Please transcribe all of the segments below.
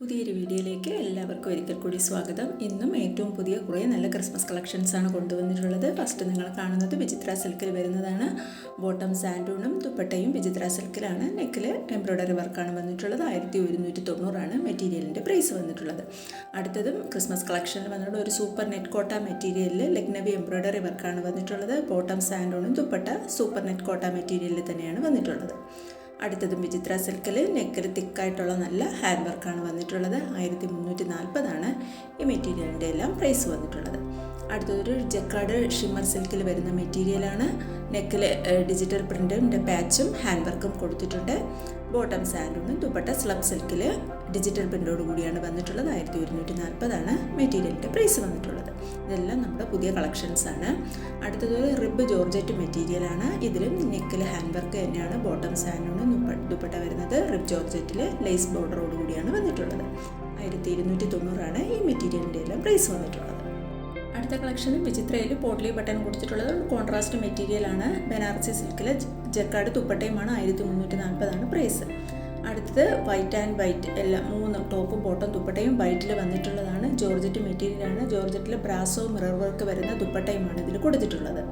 പുതിയൊരു വീഡിയോയിലേക്ക് എല്ലാവർക്കും ഒരിക്കൽ കൂടി സ്വാഗതം. ഇന്നും ഏറ്റവും പുതിയ കുറേ നല്ല ക്രിസ്മസ് കളക്ഷൻസാണ് കൊണ്ടുവന്നിട്ടുള്ളത്. ഫസ്റ്റ് നിങ്ങൾ കാണുന്നത് വിചിത്ര സിൽക്കിൽ വരുന്നതാണ്. ബോട്ടം സാൻഡൂണും ദുപ്പട്ടയും വിചിത്ര സിൽക്കിലാണ്. നെക്കിൽ എംബ്രോയ്ഡറി വർക്കാണ് വന്നിട്ടുള്ളത്. 1190 മെറ്റീരിയലിൻ്റെ പ്രൈസ് വന്നിട്ടുള്ളത്. അടുത്തതും ക്രിസ്മസ് കളക്ഷനിൽ വന്നിട്ടുള്ള ഒരു സൂപ്പർ നെറ്റ് കോട്ട മെറ്റീരിയലിൽ ലക്നവി എംബ്രോയ്ഡറി വർക്കാണ് വന്നിട്ടുള്ളത്. ബോട്ടം സാൻഡൂണും ദുപ്പട്ട സൂപ്പർ നെറ്റ് കോട്ട മെറ്റീരിയലിൽ തന്നെയാണ് വന്നിട്ടുള്ളത്. അടുത്തതും വിചിത്ര സിൽക്കിൽ നെക്കിൽ തിക്കായിട്ടുള്ള നല്ല ഹാൻഡ് വർക്കാണ് വന്നിട്ടുള്ളത്. 1340 ഈ മെറ്റീരിയലിൻ്റെ എല്ലാം പ്രൈസ് വന്നിട്ടുള്ളത്. അടുത്തതൊരു ജക്കാർഡ് ഷിമ്മർ സിൽക്കിൽ വരുന്ന മെറ്റീരിയലാണ്. നെക്കിൽ ഡിജിറ്റൽ പ്രിൻറ്റിൻ്റെ പാച്ചും ഹാൻഡ് വർക്കും കൊടുത്തിട്ടുണ്ട്. ബോട്ടം സാൻഡൂണും ദുപ്പട്ട സ്ലബ് സിൽക്കിൽ ഡിജിറ്റൽ പ്രിൻ്റോട് കൂടിയാണ് വന്നിട്ടുള്ളത്. 1140 മെറ്റീരിയലിൻ്റെ പ്രൈസ് വന്നിട്ടുള്ളത്. ഇതെല്ലാം നമ്മുടെ പുതിയ കളക്ഷൻസാണ്. അടുത്തതൊരു റിബ് ജോർജറ്റ് മെറ്റീരിയലാണ്. ഇതിലും നെക്കിൽ ഹാൻഡ് വർക്ക് തന്നെയാണ്. ബോട്ടം സാൻഡൂണും ദുപ്പട്ട വരുന്നത് റിബ് ജോർജറ്റിൽ ലേസ് ബോർഡറോട് കൂടിയാണ് വന്നിട്ടുള്ളത്. 1290 ഈ മെറ്റീരിയലിൻ്റെ എല്ലാം പ്രൈസ് വന്നിട്ടുള്ളത്. അടുത്ത കളക്ഷനും വിചിത്രയിൽ പോട്ട്ലി ബട്ടൺ കൊടുത്തിട്ടുള്ളത് കോൺട്രാസ്റ്റ് മെറ്റീരിയലാണ്. ബനാറസി സിൽക്കിൽ ജക്കാർഡ് ദുപ്പട്ടയുമാണ്. 1340 പ്രൈസ്. അടുത്തത് വൈറ്റ് ആൻഡ് വൈറ്റ് എല്ലാം 3 ടോപ്പും ബോട്ടം ദുപ്പട്ടയും വൈറ്റിൽ വന്നിട്ടുള്ളതാണ്. ജോർജറ്റ് മെറ്റീരിയലാണ്. ജോർജറ്റിൽ ബ്രാസോ മിറർ വർക്ക് വരുന്ന ദുപ്പട്ടയുമാണ് ഇതിൽ കൊടുത്തിട്ടുള്ളത്.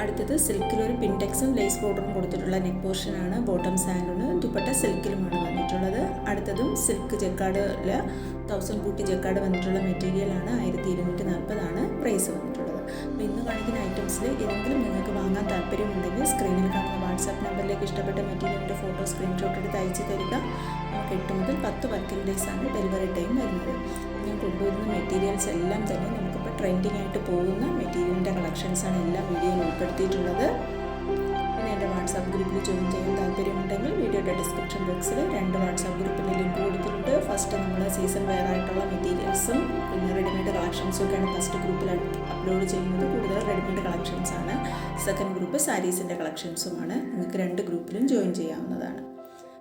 അടുത്തത് സിൽക്കിലൊരു പിൻടെക്സും ലേസ് ബോർഡറും കൊടുത്തിട്ടുള്ള നെക്ക് പോർഷനാണ്. ബോട്ടം സാൻഡൂണ് ദുപ്പട്ട സിൽക്കിലുമാണ് വന്നിട്ടുള്ളത്. അടുത്തതും സിൽക്ക് ജക്കാർഡിൽ 1000 കൂട്ടി ജക്കാർഡ് വന്നിട്ടുള്ള മെറ്റീരിയലാണ്. 1240 പ്രൈസ് വന്നിട്ടുള്ളത്. അപ്പോൾ ഇന്ന് കാണിക്കുന്ന ഐറ്റംസിൽ ഏതെങ്കിലും നിങ്ങൾക്ക് വാങ്ങാൻ താല്പര്യമുണ്ടെങ്കിൽ സ്ക്രീനിൽ കാണുന്ന വാട്സാപ്പ് നമ്പറിലേക്ക് ഇഷ്ടപ്പെട്ട മെറ്റീരിയലിൻ്റെ ഫോട്ടോ സ്ക്രീൻഷോട്ട് എടുത്ത് അയച്ചു തരിക. നമുക്ക് 8 മുതൽ 10 വർക്കിംഗ് ഡേയ്സാണ് ഡെലിവറി ടൈം വരുന്നത്. ഞാൻ കൊണ്ടുവരുന്ന മെറ്റീരിയൽസ് എല്ലാം തന്നെ നമുക്കിപ്പോൾ ട്രെൻഡിങ് ആയിട്ട് പോകുന്ന മെറ്റീരിയലിൻ്റെ കളക്ഷൻസാണ് എല്ലാ വീഡിയോയിൽ ഉൾപ്പെടുത്തിയിട്ടുള്ളത്. പിന്നെ എൻ്റെ വാട്സാപ്പ് ഗ്രൂപ്പിൽ ജോയിൻ ചെയ്യാൻ താല്പര്യമുണ്ടെങ്കിൽ വീഡിയോയുടെ ഡിസ്ക്രിപ്ഷൻ ബോക്സിൽ 2 വാട്സാപ്പ് ഗ്രൂപ്പിൻ്റെ ലിങ്ക് കൊടുത്തിട്ടുണ്ട്. ഫസ്റ്റ് നമ്മൾ സീസൺ വെയർ ആയിട്ടുള്ള മെറ്റീരിയൽസും പിന്നെ റെഡിമെയ്ഡ് കളക്ഷൻസും ഒക്കെയാണ് ഫസ്റ്റ് ഗ്രൂപ്പിൽ അപ്ലോഡ് ചെയ്യുന്നത്. കൂടുതൽ റെഡിമെയ്ഡ് കളക്ഷൻസാണ്. സെക്കൻഡ് ഗ്രൂപ്പ് സാരീസിൻ്റെ കളക്ഷൻസുമാണ്. നിങ്ങൾക്ക് 2 ഗ്രൂപ്പിലും ജോയിൻ ചെയ്യാവുന്നതാണ്.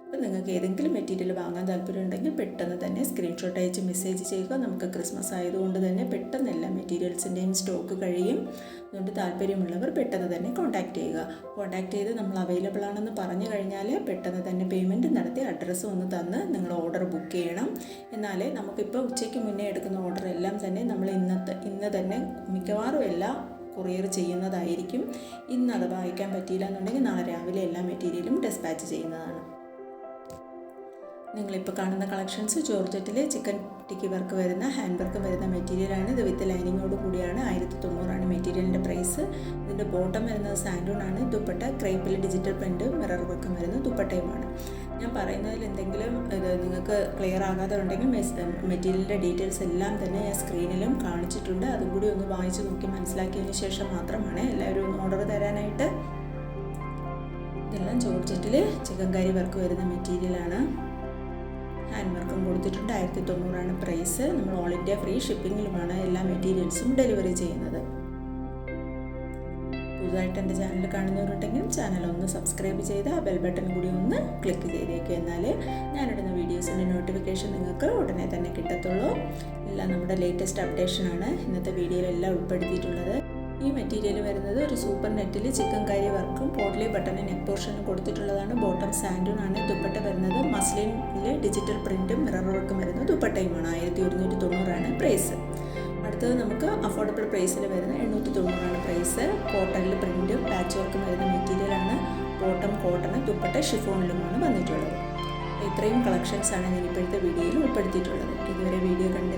അപ്പോൾ നിങ്ങൾക്ക് ഏതെങ്കിലും മെറ്റീരിയൽ വാങ്ങാൻ താല്പര്യമുണ്ടെങ്കിൽ പെട്ടെന്ന് തന്നെ സ്ക്രീൻഷോട്ട് അയച്ച് മെസ്സേജ് ചെയ്യുക. നമുക്ക് ക്രിസ്മസ് ആയതുകൊണ്ട് തന്നെ പെട്ടെന്ന് എല്ലാ മെറ്റീരിയൽസിൻ്റെയും സ്റ്റോക്ക് കഴിയും. അതുകൊണ്ട് താല്പര്യമുള്ളവർ പെട്ടെന്ന് തന്നെ കോൺടാക്റ്റ് ചെയ്യുക. കോൺടാക്റ്റ് ചെയ്ത് നമ്മൾ അവൈലബിൾ ആണെന്ന് പറഞ്ഞു കഴിഞ്ഞാൽ പെട്ടെന്ന് തന്നെ പേയ്മെൻറ്റ് നടത്തി അഡ്രസ്സ് ഒന്ന് തന്ന് നിങ്ങൾ ഓർഡർ ബുക്ക് ചെയ്യണം. എന്നാലേ നമുക്കിപ്പോൾ ഉച്ചയ്ക്ക് മുന്നേ എടുക്കുന്ന ഓർഡർ എല്ലാം തന്നെ നമ്മൾ ഇന്ന് തന്നെ മിക്കവാറും എല്ലാം കൊറിയർ ചെയ്യുന്നതായിരിക്കും. ഇന്ന് അഥവാ അയക്കാൻ പറ്റിയില്ല എന്നുണ്ടെങ്കിൽ നാളെ രാവിലെ എല്ലാ മെറ്റീരിയലും ഡെസ്പാച്ച് ചെയ്യുന്നതാണ്. നിങ്ങളിപ്പോൾ കാണുന്ന കളക്ഷൻസ് ജോർജറ്റിൽ ചിക്കൻ ടിക്കി വർക്ക് വരുന്ന ഹാൻഡ് വർക്ക് വരുന്ന മെറ്റീരിയലാണ്. ഇത് വിത്ത് ലൈനിങ്ങോട് കൂടിയാണ്. 1090 മെറ്റീരിയലിൻ്റെ പ്രൈസ്. ഇതിൻ്റെ ബോട്ടം വരുന്നത് സാൻഡൂണാണ്. ദുപ്പട്ട ക്രേപ്പിൽ ഡിജിറ്റൽ പ്രിൻറ്റ് മിറർ വർക്കും വരുന്ന ദുപ്പട്ടയുമാണ്. ഞാൻ പറയുന്നതിൽ എന്തെങ്കിലും നിങ്ങൾക്ക് ക്ലിയർ ആകാതെ ഉണ്ടെങ്കിൽ മെറ്റീരിയലിൻ്റെ ഡീറ്റെയിൽസ് എല്ലാം തന്നെ ഞാൻ സ്ക്രീനിലും കാണിച്ചിട്ടുണ്ട്. അതും കൂടി ഒന്ന് വായിച്ച് നോക്കി മനസ്സിലാക്കിയതിന് ശേഷം മാത്രമാണ് എല്ലാവരും ഒന്ന് ഓർഡർ തരാനായിട്ട്. ഇതെല്ലാം ജോർജറ്റിൽ ചിക്കൻകാരി വർക്ക് വരുന്ന മെറ്റീരിയലാണ്. ഹാൻഡ് വർക്കും കൊടുത്തിട്ടുണ്ട്. 1090 പ്രൈസ്. നമ്മൾ ഓൾ ഇന്ത്യ ഫ്രീ ഷിപ്പിങ്ങിലുമാണ് എല്ലാ മെറ്റീരിയൽസും ഡെലിവറി ചെയ്യുന്നത്. പുതുതായിട്ട് എൻ്റെ ചാനൽ കാണുന്നവരുണ്ടെങ്കിൽ ചാനൽ ഒന്ന് സബ്സ്ക്രൈബ് ചെയ്ത് ആ ബെൽ ബട്ടൺ കൂടി ഒന്ന് ക്ലിക്ക് ചെയ്തേക്കുക. എന്നാൽ ഞാനിടുന്ന വീഡിയോസിൻ്റെ നോട്ടിഫിക്കേഷൻ നിങ്ങൾക്ക് ഉടനെ തന്നെ കിട്ടത്തുള്ളൂ. എല്ലാം നമ്മുടെ ലേറ്റസ്റ്റ് അപ്ഡേഷനാണ് ഇന്നത്തെ വീഡിയോയിലെല്ലാം ഉൾപ്പെടുത്തിയിട്ടുള്ളത്. ഈ മെറ്റീരിയൽ വരുന്നത് ഒരു സൂപ്പർ നെറ്റിൽ ചിക്കൻകാരി വർക്കും പോട്ട്ലി ബട്ടൺ നെക്ക് പോർഷനും കൊടുത്തിട്ടുള്ളതാണ്. ബോട്ടം സാൻഡൂണാണ്. ദുപ്പട്ട വരുന്നത് മസ്ലിനിൽ ഡിജിറ്റൽ പ്രിൻറ്റും മിറർ വർക്കും വരുന്ന ദുപ്പട്ടയുമാണ്. 1190 പ്രൈസ്. അടുത്തത് നമുക്ക് അഫോർഡബിൾ പ്രൈസിൽ വരുന്ന 890 പ്രൈസ്. കോട്ടണിൽ പ്രിൻറ്റും പാച്ച് വർക്കും വരുന്ന മെറ്റീരിയലാണ്. ബോട്ടം കോട്ടൺ ദുപ്പട്ട ഷിഫോണിലുമാണ് വന്നിട്ടുള്ളത്. ഇത്രയും കളക്ഷൻസാണ് ഞാൻ ഇപ്പോഴത്തെ വീഡിയോയിൽ ഉൾപ്പെടുത്തിയിട്ടുള്ളത്. ഇതുവരെ വീഡിയോ കണ്ട